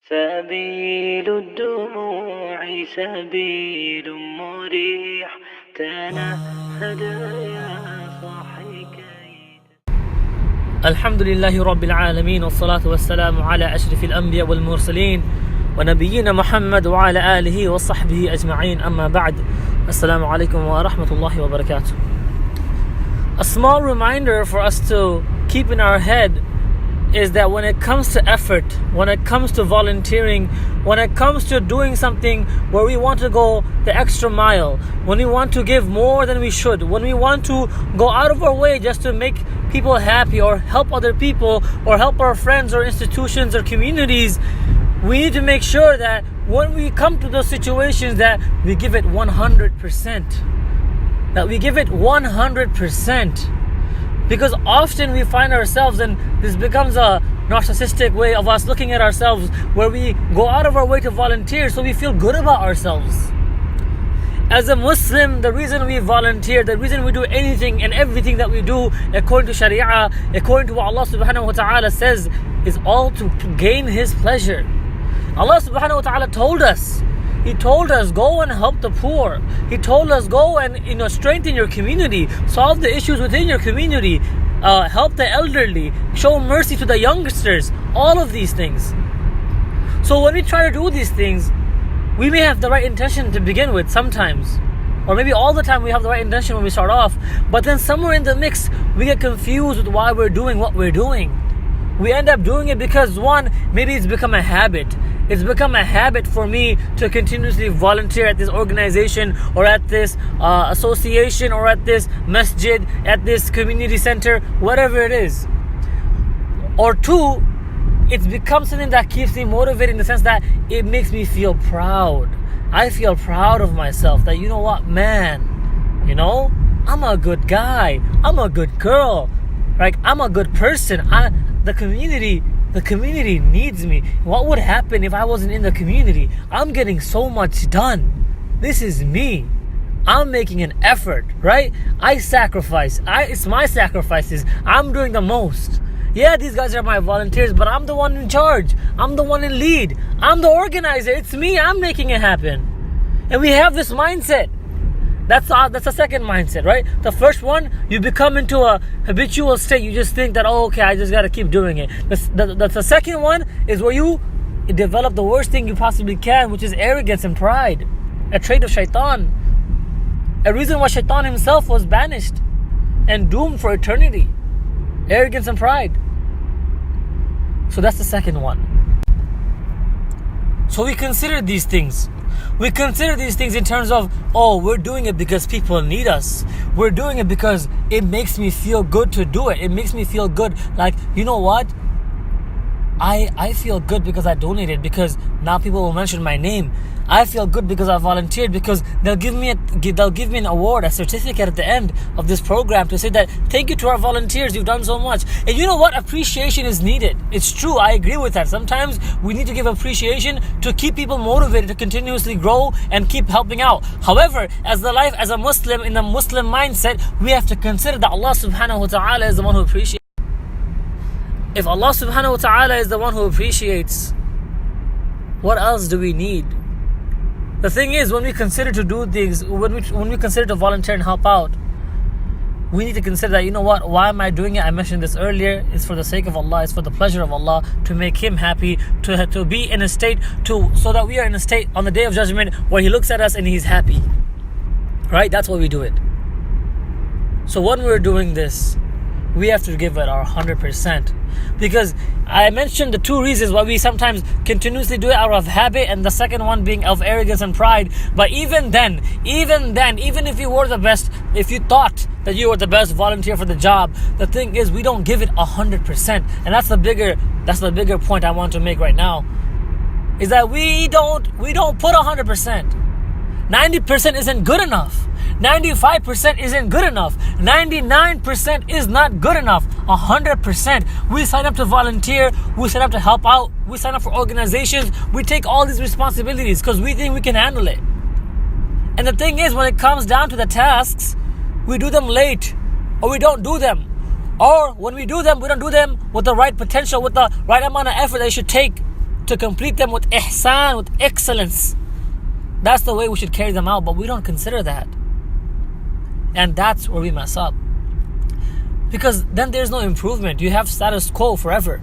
سبيل الدموع سبيل مريح تنهد يا صاحي كي. الحمد لله رب العالمين والصلاة والسلام على أشرف الأنبياء والمرسلين ونبينا محمد وعلى آله وصحبه أجمعين. أما بعد, Assalamu alaikum wa rahmatullahi wa barakatuh. A small reminder for us to keep in our head is that when it comes to effort, when it comes to volunteering, when it comes to doing something where we want to go the extra mile, when we want to give more than we should, when we want to go out of our way just to make people happy or help other people or help our friends or institutions or communities, we need to make sure that when we come to those situations that we give it 100%. That we give it 100%. Because often we find ourselves, and this becomes a narcissistic way of us looking at ourselves, where we go out of our way to volunteer so we feel good about ourselves. As a Muslim, the reason we volunteer, the reason we do anything and everything that we do according to Sharia, according to what Allah subhanahu wa ta'ala says, is all to gain His pleasure. Allah subhanahu wa ta'ala told us, He told us, go and help the poor. He told us, go and strengthen your community, solve the issues within your community, help the elderly, show mercy to the youngsters, all of these things. So when we try to do these things, we may have the right intention to begin with sometimes, or maybe all the time we have the right intention when we start off, but then somewhere in the mix we get confused with why we're doing what we're doing. We end up doing it because, one, maybe it's become a habit. It's become a habit for me to continuously volunteer at this organization or at this association or at this masjid, at this community center, whatever it is. Or two, it's become something that keeps me motivated in the sense that it makes me feel proud. I feel proud of myself that, you know what, man, I'm a good guy. I'm a good girl. Like, I'm a good person. The community needs me. What would happen if I wasn't in the community? I'm getting so much done. This is me. I'm making an effort, right? I sacrifice. It's my sacrifices. I'm doing the most. Yeah, these guys are my volunteers, but I'm the one in charge. I'm the one in lead. I'm the organizer. It's me. I'm making it happen. And we have this mindset. That's the second mindset, right? The first one, you become into a habitual state. You just think that, okay, I just got to keep doing it. The second one is where you develop the worst thing you possibly can, which is arrogance and pride. A trait of shaitan. A reason why shaitan himself was banished and doomed for eternity. Arrogance and pride. So that's the second one. So we consider these things. We consider these things in terms of, we're doing it because people need us. We're doing it because it makes me feel good to do it. It makes me feel good. Like, you know what? I feel good because I donated, because now people will mention my name. I feel good because I volunteered, because they'll give me an award, a certificate at the end of this program to say that, thank you to our volunteers, you've done so much. And you know what? Appreciation is needed. It's true. I agree with that. Sometimes we need to give appreciation to keep people motivated to continuously grow and keep helping out. However, as a Muslim, in the Muslim mindset, we have to consider that Allah subhanahu wa ta'ala is the one who appreciates. If Allah subhanahu wa ta'ala is the one who appreciates, what else do we need? The thing is, when we consider to do things, when we consider to volunteer and help out, we need to consider that, you know what, why am I doing it? I mentioned this earlier. It's for the sake of Allah. It's for the pleasure of Allah, to make Him happy, to be in a state, so that we are in a state on the Day of Judgment where He looks at us and He's happy. Right? That's why we do it. So when we're doing this, we have to give it our 100%. Because I mentioned the two reasons why we sometimes continuously do it out of habit, and the second one being of arrogance and pride. But even then, even if you were the best, if you thought that you were the best volunteer for the job, the thing is, we don't give it 100%. And that's the bigger point I want to make right now, is that we don't put 100%. 90% isn't good enough. 95% isn't good enough. 99% is not good enough. 100%. We sign up to volunteer. We sign up to help out. We sign up for organizations. We take all these responsibilities because we think we can handle it. And the thing is, when it comes down to the tasks, we do them late, or we don't do them. Or when we do them, we don't do them with the right potential, with the right amount of effort they should take. to complete them with ihsan, with excellence. That's the way we should carry them out, but we don't consider that. And that's where we mess up. Because then there's no improvement. You have status quo forever.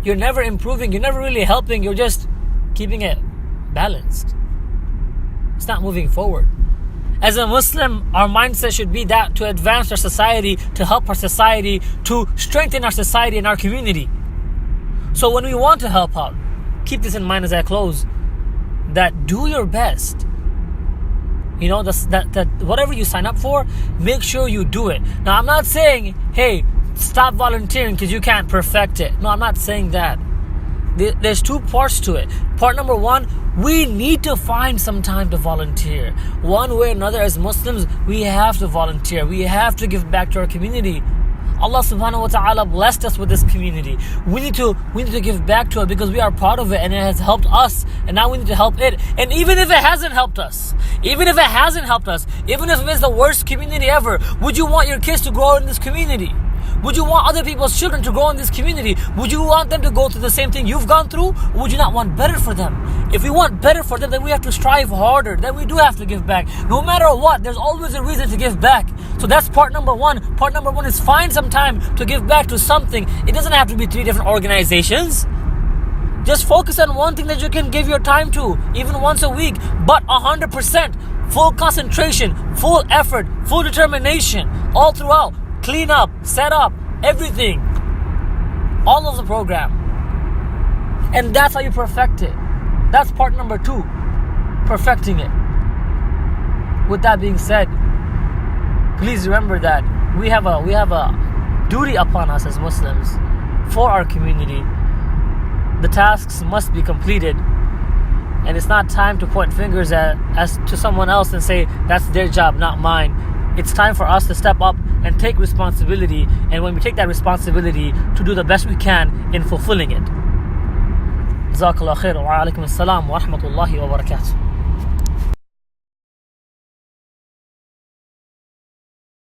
You're never improving, you're never really helping, you're just keeping it balanced. It's not moving forward. As a Muslim, our mindset should be that to advance our society, to help our society, to strengthen our society and our community. So when we want to help out, keep this in mind as I close, that do your best. You know, that whatever you sign up for, make sure you do it. Now, I'm not saying, hey, stop volunteering because you can't perfect it. No, I'm not saying that. There's two parts to it. Part number one, we need to find some time to volunteer. One way or another, as Muslims, we have to volunteer. We have to give back to our community. Allah subhanahu wa ta'ala blessed us with this community. We need to give back to it because we are part of it and it has helped us, and now we need to help it. And even if it hasn't helped us, even if it's the worst community ever, would you want your kids to grow in this community? Would you want other people's children to grow in this community? Would you want them to go through the same thing you've gone through? Or would you not want better for them? If we want better for them, then we have to strive harder. Then we do have to give back. No matter what, there's always a reason to give back. So that's part number one. Part number one is find some time to give back to something. It doesn't have to be 3 different organizations. Just focus on one thing that you can give your time to, even once a week, but 100%, full concentration, full effort, full determination, all throughout. Clean up, set up, everything. All of the program. And that's how you perfect it. That's part number 2. Perfecting it. With that being said, please remember that we have a duty upon us as Muslims for our community. The tasks must be completed. And it's not time to point fingers as to someone else and say, that's their job, not mine. It's time for us to step up and take responsibility, and when we take that responsibility, to do the best we can in fulfilling it. Jazakallah khair wa alaikum assalam wa rahmatullahi wa barakatuh.